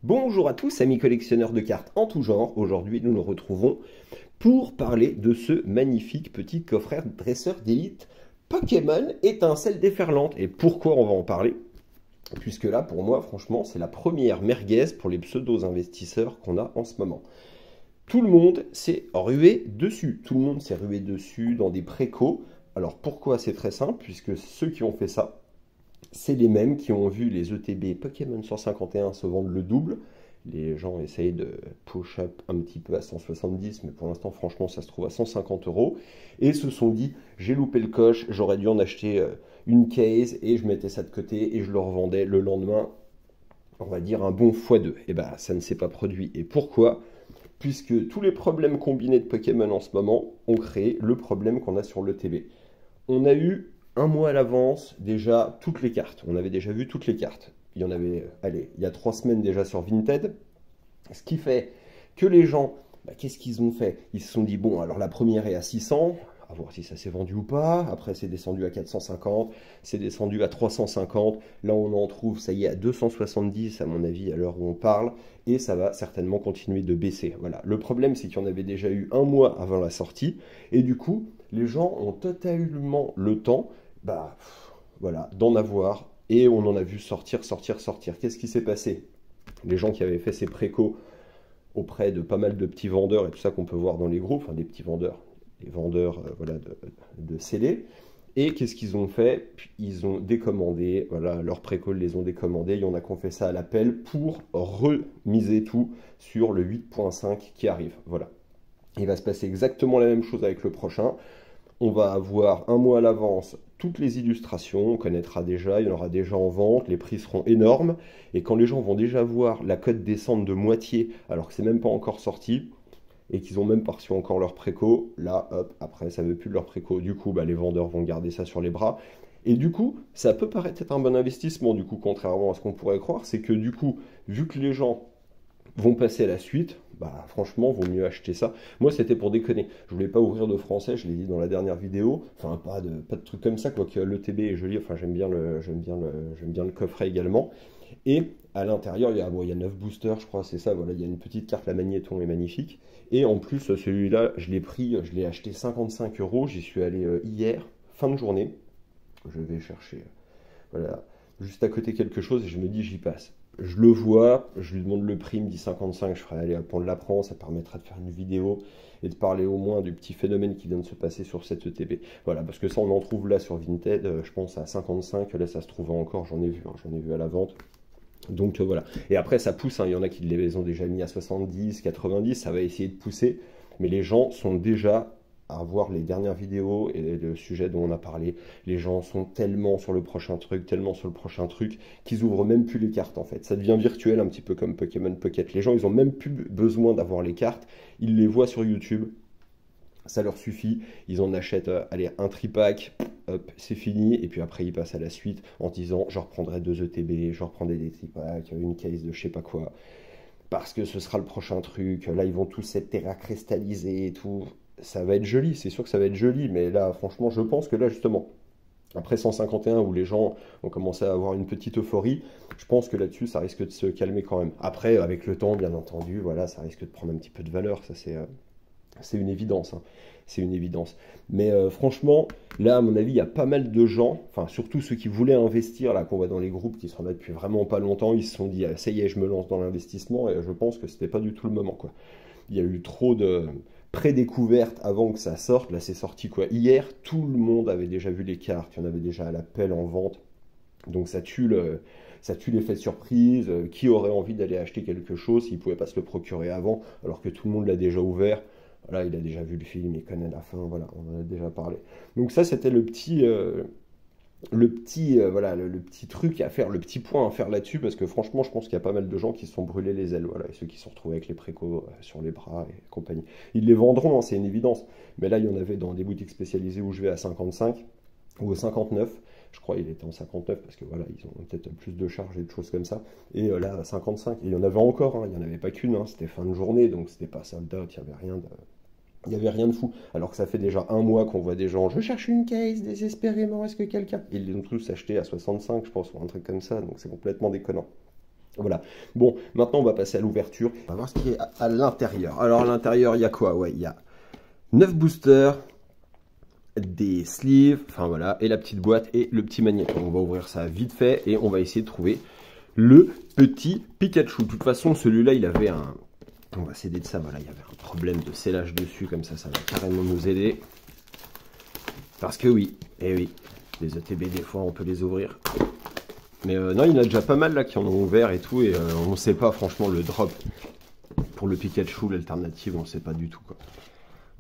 Bonjour à tous, amis collectionneurs de cartes en tout genre. Aujourd'hui, nous nous retrouvons pour parler de ce magnifique petit coffret dresseur d'élite Pokémon Étincelle déferlante. Et pourquoi on va en parler? Puisque là, pour moi, franchement, c'est la première merguez pour les pseudo-investisseurs qu'on a en ce moment. Tout le monde s'est rué dessus. Tout le monde s'est rué dessus dans des précos. Alors pourquoi? C'est très simple, puisque ceux qui ont fait ça, c'est les mêmes qui ont vu les ETB Pokémon 151 se vendre le double. Les gens essayent de push up un petit peu à 170, mais pour l'instant, franchement, ça se trouve à 150 euros. Et se sont dit, j'ai loupé le coche, j'aurais dû en acheter une case, et je mettais ça de côté, et je le revendais le lendemain, on va dire un bon x2. Et bien, ça ne s'est pas produit. Et pourquoi? Puisque tous les problèmes combinés de Pokémon en ce moment ont créé le problème qu'on a sur l'ETB. On a eu un mois à l'avance déjà toutes les cartes. On avait déjà vu toutes les cartes. Il y en avait, allez, il y a 3 semaines déjà sur Vinted. Ce qui fait que les gens, qu'est-ce qu'ils ont fait? Ils se sont dit, bon, alors la première est à 600, à voir si ça s'est vendu ou pas. Après, c'est descendu à 450, c'est descendu à 350. Là, on en trouve, ça y est, à 270, à mon avis, à l'heure où on parle. Et ça va certainement continuer de baisser. Voilà. Le problème, c'est qu'il y en avait déjà eu un mois avant la sortie. Et du coup, les gens ont totalement le temps voilà, d'en avoir, et on en a vu sortir, sortir, sortir. Qu'est-ce qui s'est passé? Les gens qui avaient fait ces précos auprès de pas mal de petits vendeurs et tout ça qu'on peut voir dans les groupes, enfin des petits vendeurs, des vendeurs voilà, de scellés. Et qu'est-ce qu'ils ont fait? Ils ont décommandé, voilà, leurs précos les ont décommandés, il y en a qui ont fait ça à l'appel pour remiser tout sur le 8.5 qui arrive. Voilà. Il va se passer exactement la même chose avec le prochain. On va avoir un mois à l'avance toutes les illustrations, on connaîtra déjà, il y en aura déjà en vente, les prix seront énormes, et quand les gens vont déjà voir la cote descendre de moitié, alors que c'est même pas encore sorti, et qu'ils ont même pas reçu encore leur préco, là, hop, après, ça veut plus de leur préco, du coup, les vendeurs vont garder ça sur les bras, et du coup, ça peut paraître être un bon investissement, du coup, contrairement à ce qu'on pourrait croire, c'est que du coup, vu que les gens vont passer à la suite, franchement, vaut mieux acheter ça. Moi, c'était pour déconner. Je voulais pas ouvrir de français, je l'ai dit dans la dernière vidéo. Enfin, pas de trucs comme ça, quoique l'ETB est joli. Enfin, j'aime bien le coffret également. Et à l'intérieur, il y a 9 boosters, je crois, c'est ça. Voilà, il y a une petite carte, la Magnéton est magnifique. Et en plus, celui-là, je l'ai acheté 55 euros. J'y suis allé hier, fin de journée. Je vais chercher, voilà, juste à côté quelque chose et je me dis, j'y passe. Je le vois, je lui demande le prix, il me dit 55, je ferai aller à Pont de la France, ça permettra de faire une vidéo et de parler au moins du petit phénomène qui vient de se passer sur cette ETB. Voilà, parce que ça on en trouve là sur Vinted, je pense à 55, là ça se trouve encore, j'en ai vu à la vente. Donc voilà, et après ça pousse, il y en a qui les ont déjà mis à 70, 90, ça va essayer de pousser, mais les gens sont déjà à voir les dernières vidéos et le sujet dont on a parlé. Les gens sont tellement sur le prochain truc, tellement sur le prochain truc, qu'ils ouvrent même plus les cartes en fait. Ça devient virtuel un petit peu comme Pokémon Pocket. Les gens, ils ont même plus besoin d'avoir les cartes, ils les voient sur YouTube, ça leur suffit, ils en achètent allez, un tripack, hop, c'est fini, et puis après ils passent à la suite en disant je reprendrai 2 ETB, je reprendrai des tripacks, une case de je sais pas quoi, parce que ce sera le prochain truc, là ils vont tous être terra cristallisés et tout, ça va être joli, c'est sûr que ça va être joli, mais là franchement je pense que là justement, après 151 où les gens ont commencé à avoir une petite euphorie, je pense que là-dessus ça risque de se calmer quand même. Après avec le temps bien entendu, voilà, ça risque de prendre un petit peu de valeur, ça c'est une évidence, hein. C'est une évidence. Mais franchement, là, à mon avis, il y a pas mal de gens, enfin surtout ceux qui voulaient investir, là qu'on voit dans les groupes, qui sont là depuis vraiment pas longtemps, ils se sont dit, ah, ça y est, je me lance dans l'investissement, et je pense que c'était pas du tout le moment, quoi. Il y a eu trop de pré-découvertes avant que ça sorte. Là, c'est sorti quoi? Hier, tout le monde avait déjà vu les cartes, il y en avait déjà à l'appel en vente. Donc ça tue l'effet de surprise. Qui aurait envie d'aller acheter quelque chose s'il ne pouvait pas se le procurer avant, alors que tout le monde l'a déjà ouvert? Voilà, il a déjà vu le film, il connaît la fin, voilà, on en a déjà parlé. Donc ça, c'était voilà, le petit truc à faire, le petit point à faire là-dessus, parce que franchement, je pense qu'il y a pas mal de gens qui se sont brûlés les ailes, voilà, et ceux qui se sont retrouvés avec les précos sur les bras et compagnie. Ils les vendront, hein, c'est une évidence, mais là, il y en avait dans des boutiques spécialisées où je vais à 55 ou au 59. Je crois qu'il était en 59 parce que voilà, ils ont peut-être plus de charges et de choses comme ça. Et là, à 55, et il y en avait encore, hein, il n'y en avait pas qu'une, hein, c'était fin de journée, donc c'était pas sold out, il n'y avait rien de fou. Alors que ça fait déjà un mois qu'on voit des gens, je cherche une case désespérément, est-ce que quelqu'un... Ils les ont tous achetés à 65, je pense, ou un truc comme ça, donc c'est complètement déconnant. Voilà. Bon, maintenant on va passer à l'ouverture. On va voir ce qui est à l'intérieur. Alors à l'intérieur, il y a quoi? Ouais, il y a 9 boosters, des sleeves, enfin voilà, et la petite boîte et le petit magnéto. On va ouvrir ça vite fait et on va essayer de trouver le petit Pikachu. De toute façon, celui-là, il avait un... On va s'aider de ça, voilà, il y avait un problème de scellage dessus, comme ça va carrément nous aider. Parce que oui, et oui, les ETB, des fois, on peut les ouvrir. Mais non, il y en a déjà pas mal là qui en ont ouvert et tout, et on ne sait pas franchement le drop pour le Pikachu, l'alternative, on ne sait pas du tout quoi.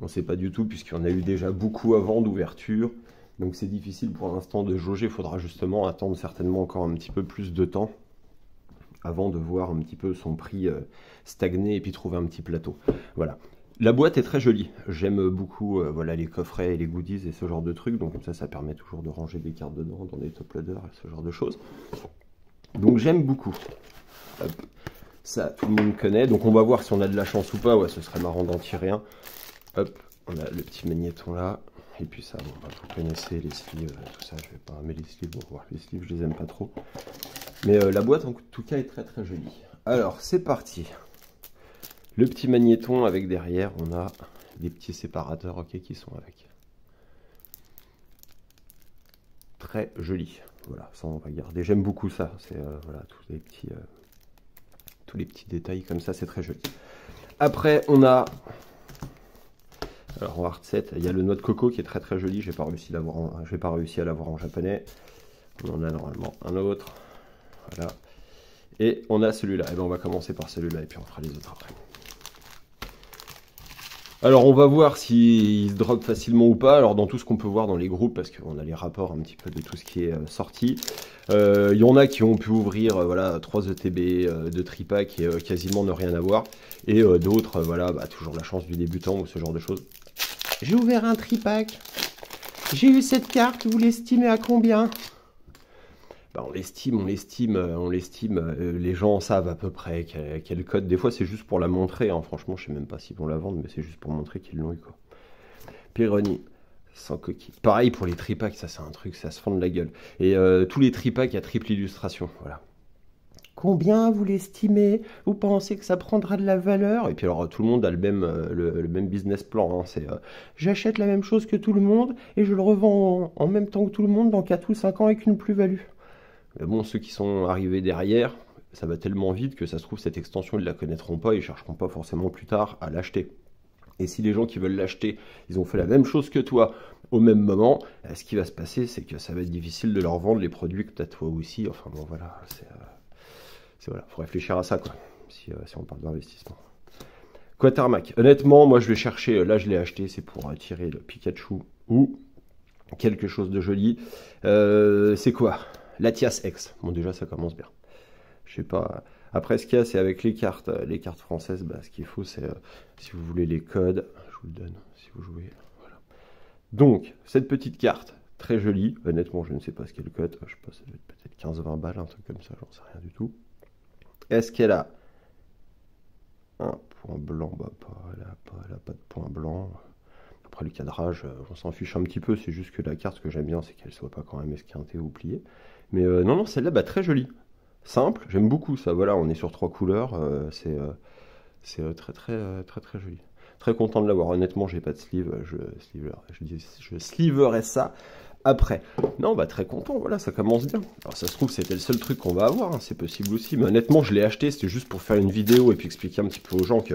On ne sait pas du tout puisqu'il y en a eu déjà beaucoup avant d'ouverture, donc c'est difficile pour l'instant de jauger, il faudra justement attendre certainement encore un petit peu plus de temps avant de voir un petit peu son prix stagner et puis trouver un petit plateau. Voilà. La boîte est très jolie, j'aime beaucoup voilà, les coffrets et les goodies et ce genre de trucs, donc comme ça permet toujours de ranger des cartes dedans dans des top loaders et ce genre de choses. Donc j'aime beaucoup. Hop. Ça, tout le monde connaît, donc on va voir si on a de la chance ou pas, ouais, ce serait marrant d'en tirer un. Hop, on a le petit magnéton là, et puis ça, bon, bah, vous connaissez les sleeves, tout ça, je vais pas, mais les sleeves, on va voir, les sleeves, je les aime pas trop. Mais la boîte en tout cas est très très jolie. Alors c'est parti. Le petit magnéton avec derrière, on a des petits séparateurs ok, qui sont avec. Très joli. Voilà, ça on va garder. J'aime beaucoup ça. C'est voilà, tous les petits détails comme ça, c'est très joli. Après, on a... Alors en art set, il y a le noix de coco qui est très très joli. J'ai pas réussi à l'avoir en japonais. On en a normalement un autre. Voilà. Et on a celui-là. Et bien on va commencer par celui-là et puis on fera les autres après. Alors on va voir s'il se drop facilement ou pas. Alors dans tout ce qu'on peut voir dans les groupes, parce qu'on a les rapports un petit peu de tout ce qui est sorti. Il y en a qui ont pu ouvrir voilà, 3 ETB de tripack et quasiment ne rien avoir. Et d'autres, voilà, bah, toujours la chance du débutant ou ce genre de choses. J'ai ouvert un tripack. J'ai eu cette carte, vous l'estimez à combien? Bah, on l'estime, les gens savent à peu près quel code. Des fois, c'est juste pour la montrer. Hein. Franchement, je sais même pas s'ils vont la vendre, mais c'est juste pour montrer qu'ils l'ont eu. Quoi. Pyrrhony, sans coquille. Pareil pour les tripacks, ça c'est un truc, ça se fend de la gueule. Et tous les tripacks à triple illustration, voilà. Combien vous l'estimez? Vous pensez que ça prendra de la valeur? Et puis alors tout le monde a le même business plan. Hein. C'est j'achète la même chose que tout le monde et je le revends en même temps que tout le monde dans 4 ou 5 ans avec une plus-value. Mais bon, ceux qui sont arrivés derrière, ça va tellement vite que ça se trouve, cette extension, ils ne la connaîtront pas, ils ne chercheront pas forcément plus tard à l'acheter. Et si les gens qui veulent l'acheter, ils ont fait la même chose que toi au même moment, ce qui va se passer, c'est que ça va être difficile de leur vendre les produits que tu as toi aussi. Enfin bon, voilà, voilà, faut réfléchir à ça, quoi, si on parle d'investissement. Quatermac, honnêtement, moi je vais chercher, là je l'ai acheté, c'est pour tirer le Pikachu ou quelque chose de joli. C'est quoi? Latias X. Bon, déjà, ça commence bien. Je sais pas. Après, ce qu'il y a, c'est avec les cartes françaises, bah, ce qu'il faut, c'est, si vous voulez les codes, je vous le donne, si vous jouez. Voilà. Donc, cette petite carte, très jolie. Honnêtement, je ne sais pas ce qu'est le code. Je sais pas, ça doit être peut-être 15-20 balles, un truc comme ça, j'en sais rien du tout. Est-ce qu'elle a un point blanc? Bah, elle a pas de point blanc. Après, le cadrage, on s'en fiche un petit peu. C'est juste que la carte, ce que j'aime bien, c'est qu'elle soit pas quand même esquintée ou pliée. Mais non, celle-là, bah, très jolie. Simple, j'aime beaucoup ça. Voilà, on est sur 3 couleurs. C'est très, très joli. Très content de l'avoir. Honnêtement, j'ai pas de sleeve. Je sliverai ça après. Non, bah très content. Voilà, ça commence bien. Alors, ça se trouve, c'était le seul truc qu'on va avoir. Hein, c'est possible aussi. Mais honnêtement, je l'ai acheté. C'était juste pour faire une vidéo et puis expliquer un petit peu aux gens que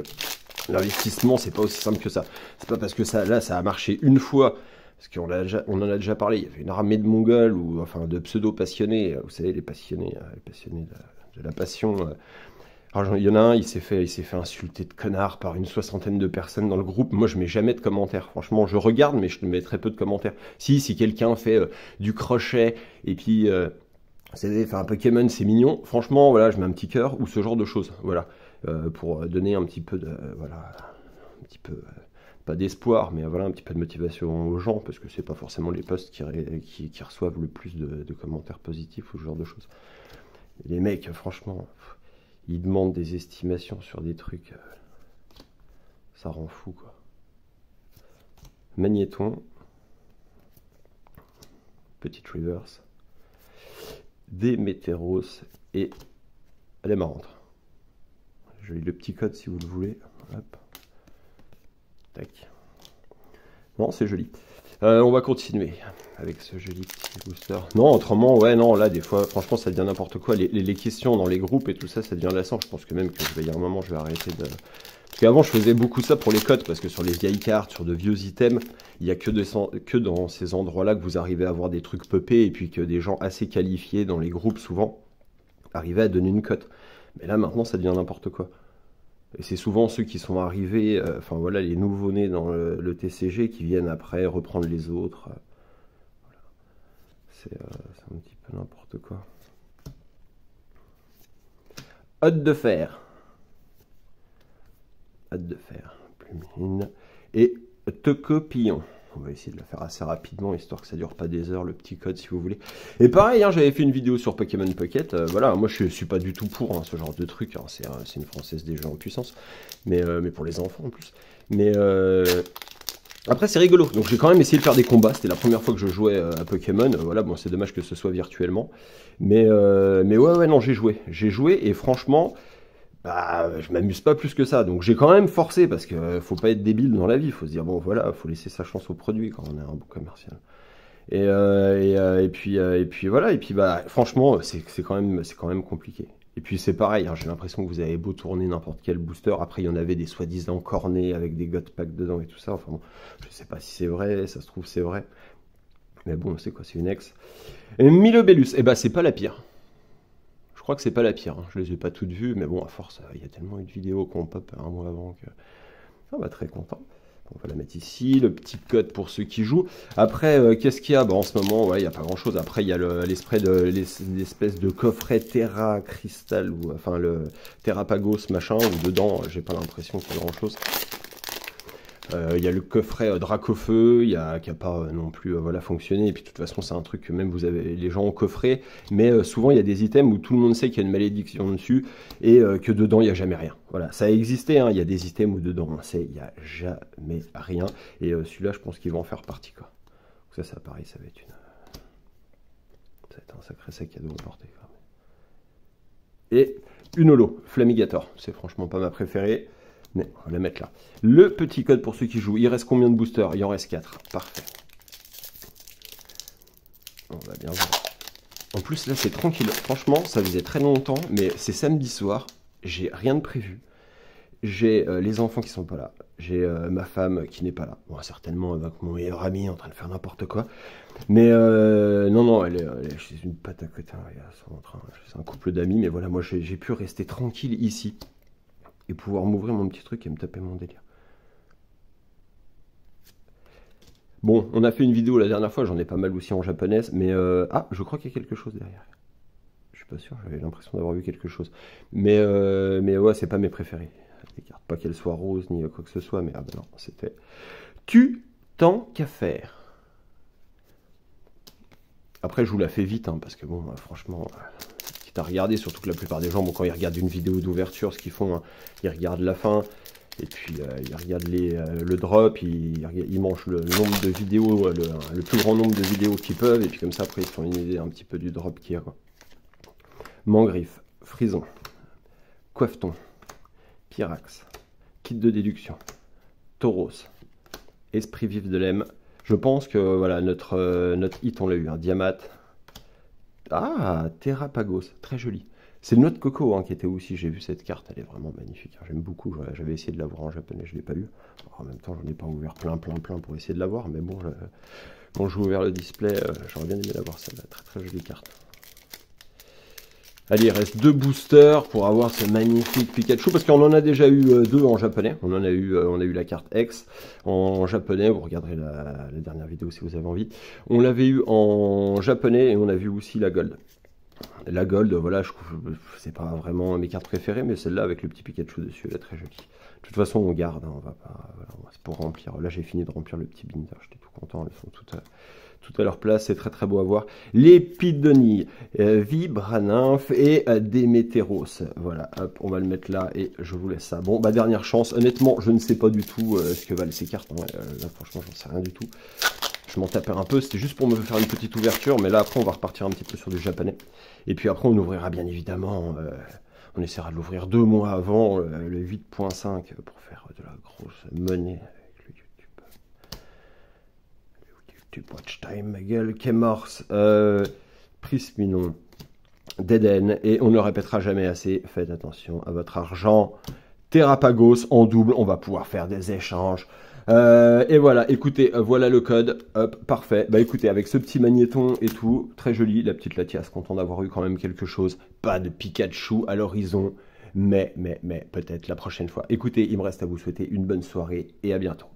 l'investissement, c'est pas aussi simple que ça. C'est pas parce que ça a marché une fois. Parce qu'on en a déjà parlé, il y avait une armée de Mongols, ou enfin de pseudo-passionnés, vous savez, les passionnés de la passion. Alors il y en a un, il s'est fait insulter de connard par une 60aine de personnes dans le groupe. Moi, je mets jamais de commentaires. Franchement, je regarde, mais je mets très peu de commentaires. Si quelqu'un fait du crochet, et puis, vous savez, faire un Pokémon, c'est mignon. Franchement, voilà, je mets un petit cœur, ou ce genre de choses. Voilà, pour donner un petit peu de... voilà, un petit peu... pas d'espoir, mais voilà, un petit peu de motivation aux gens, parce que c'est pas forcément les posts qui reçoivent le plus de commentaires positifs ou ce genre de choses. Et les mecs, franchement, ils demandent des estimations sur des trucs, ça rend fou, quoi. Magnéton, petite reverse, des Météros et Elle est marrante. Je lis le petit code si vous le voulez. Hop. Tac. Non, c'est joli. On va continuer avec ce joli petit booster. Non, autrement, ouais, non, là, des fois, franchement, ça devient n'importe quoi. Les questions dans les groupes et tout ça, ça devient lassant. Je pense que même que il y a un moment, je vais arrêter de... Parce qu'avant, je faisais beaucoup ça pour les codes, parce que sur les vieilles cartes, sur de vieux items, il n'y a que dans ces endroits-là que vous arrivez à avoir des trucs pupés, et puis que des gens assez qualifiés dans les groupes, souvent, arrivaient à donner une cote. Mais là, maintenant, ça devient n'importe quoi. Et c'est souvent ceux qui sont arrivés, enfin voilà, les nouveaux-nés dans le TCG qui viennent après reprendre les autres. Voilà. C'est un petit peu n'importe quoi. Hôte de fer. Hâte de fer, plumine et Tocopillon. On va essayer de le faire assez rapidement, histoire que ça dure pas des heures, le petit code si vous voulez. Et pareil, hein, j'avais fait une vidéo sur Pokémon Pocket. Voilà, moi je suis pas du tout pour ce genre de truc. Hein, c'est une française déjà en puissance, mais pour les enfants en plus. Mais après c'est rigolo. Donc j'ai quand même essayé de faire des combats. C'était la première fois que je jouais à Pokémon. Voilà, bon c'est dommage que ce soit virtuellement. Mais ouais, non, j'ai joué et franchement. Bah, je m'amuse pas plus que ça, donc j'ai quand même forcé, parce que faut pas être débile dans la vie, faut se dire, bon voilà, faut laisser sa chance au produit quand on est un bon commercial. Et puis voilà, et puis bah franchement, c'est quand même compliqué. Et puis c'est pareil, hein, j'ai l'impression que vous avez beau tourner n'importe quel booster, après il y en avait des soi-disant cornets avec des God Packs dedans et tout ça, enfin bon, je sais pas si c'est vrai, ça se trouve c'est vrai, mais bon, c'est quoi, c'est une ex. Et Milobellus, et bah c'est pas la pire. Je crois que c'est pas la pire, hein. Je les ai pas toutes vues, mais bon, à force, il y a tellement eu de vidéos qu'on pop un mois avant que... Ah bah très content. On va la mettre ici, le petit code pour ceux qui jouent. Après, qu'est-ce qu'il y a? Bah, en ce moment, ouais, il n'y a pas grand-chose. Après, il y a l'espèce de coffret Terra Crystal, ou enfin le Terrapagos machin, où dedans, j'ai pas l'impression qu'il y a grand-chose. Il y a le coffret Dracofeu, qui n'a pas non plus voilà, fonctionné. Et puis de toute façon, c'est un truc que même vous avez les gens ont coffré. Mais souvent, il y a des items où tout le monde sait qu'il y a une malédiction dessus et que dedans, il n'y a jamais rien. Voilà, ça a existé. Hein, il y a des items où dedans, on sait, il n'y a jamais rien. Et celui-là, je pense qu'il va en faire partie, quoi. Donc ça pareil, ça va être un sacré sac à dos à porter. Et une holo, Flamigator. C'est franchement pas ma préférée. Mais on va la mettre là. Le petit code pour ceux qui jouent. Il reste combien de boosters? Il en reste 4. Parfait. On va bien voir. En plus, là, c'est tranquille. Franchement, ça faisait très longtemps, mais c'est samedi soir. J'ai rien de prévu. J'ai les enfants qui sont pas là. J'ai ma femme qui n'est pas là. Bon, certainement avec mon meilleur ami en train de faire n'importe quoi. Mais non, elle est chez une pâte à côté. C'est un couple d'amis. Mais voilà, moi, j'ai pu rester tranquille ici. Et pouvoir m'ouvrir mon petit truc et me taper mon délire. Bon, on a fait une vidéo la dernière fois, j'en ai pas mal aussi en japonaise, mais ah, je crois qu'il y a quelque chose derrière. Je suis pas sûr, j'avais l'impression d'avoir vu quelque chose. Mais ouais, c'est pas mes préférés. Les cartes, pas qu'elles soient roses ni quoi que ce soit, mais ah ben non, c'était... Tu tant qu'à faire. Après, je vous la fais vite, hein, parce que bon, franchement... à regarder, surtout que la plupart des gens, bon, quand ils regardent une vidéo d'ouverture, ce qu'ils font, hein, ils regardent la fin, et puis ils regardent le drop, ils mangent le nombre de vidéos, le plus grand nombre de vidéos qu'ils peuvent, et puis comme ça, après, ils font une idée un petit peu du drop qu'il y a, quoi. Mangriffe, Frison, Coiffeton, Pyrax, Kit de déduction, Tauros, Esprit vif de l'Em. Je pense que voilà, notre hit, on l'a eu, hein, Diamat. Ah, Terrapagos, très joli. C'est le noix de coco hein, qui était aussi, j'ai vu cette carte, elle est vraiment magnifique. J'aime beaucoup, j'avais essayé de l'avoir en japonais, je ne l'ai pas eu. En même temps, j'en ai pas ouvert plein pour essayer de l'avoir, mais bon, quand j'ai ouvert le display, j'aurais bien aimé l'avoir, celle-là, très très jolie carte. Allez, il reste 2 boosters pour avoir ce magnifique Pikachu, parce qu'on en a déjà eu 2 en japonais. On a eu la carte X en japonais, vous regarderez la dernière vidéo si vous avez envie. On l'avait eu en japonais et on a vu aussi la Gold. La Gold, voilà, c'est pas vraiment mes cartes préférées, mais celle-là avec le petit Pikachu dessus, elle est très jolie. De toute façon, on garde, hein, on va pas, voilà, c'est pour remplir. Là, j'ai fini de remplir le petit binder, j'étais tout content, elles sont toutes à leur place, c'est très très beau à voir. Lépidonie, Vibranymphe et Démétéros. Voilà, hop, on va le mettre là et je vous laisse ça. Bon, bah dernière chance, honnêtement, je ne sais pas du tout ce que valent ces cartes. Ouais, là, franchement, j'en sais rien du tout. Je m'en tapais un peu, c'était juste pour me faire une petite ouverture, mais là après on va repartir un petit peu sur du japonais. Et puis après on ouvrira bien évidemment, On essaiera de l'ouvrir 2 mois avant le 8.5 pour faire de la grosse monnaie avec le YouTube Watch Time, ma gueule, Kemors, Prisminon, Deden, et on ne le répétera jamais assez, faites attention à votre argent. Terrapagos en double, on va pouvoir faire des échanges. Et voilà, écoutez, voilà le code, hop, parfait. Bah écoutez, avec ce petit magnéton et tout, très joli, la petite Latias, content d'avoir eu quand même quelque chose. Pas de Pikachu à l'horizon, mais peut-être la prochaine fois. Écoutez, il me reste à vous souhaiter une bonne soirée et à bientôt.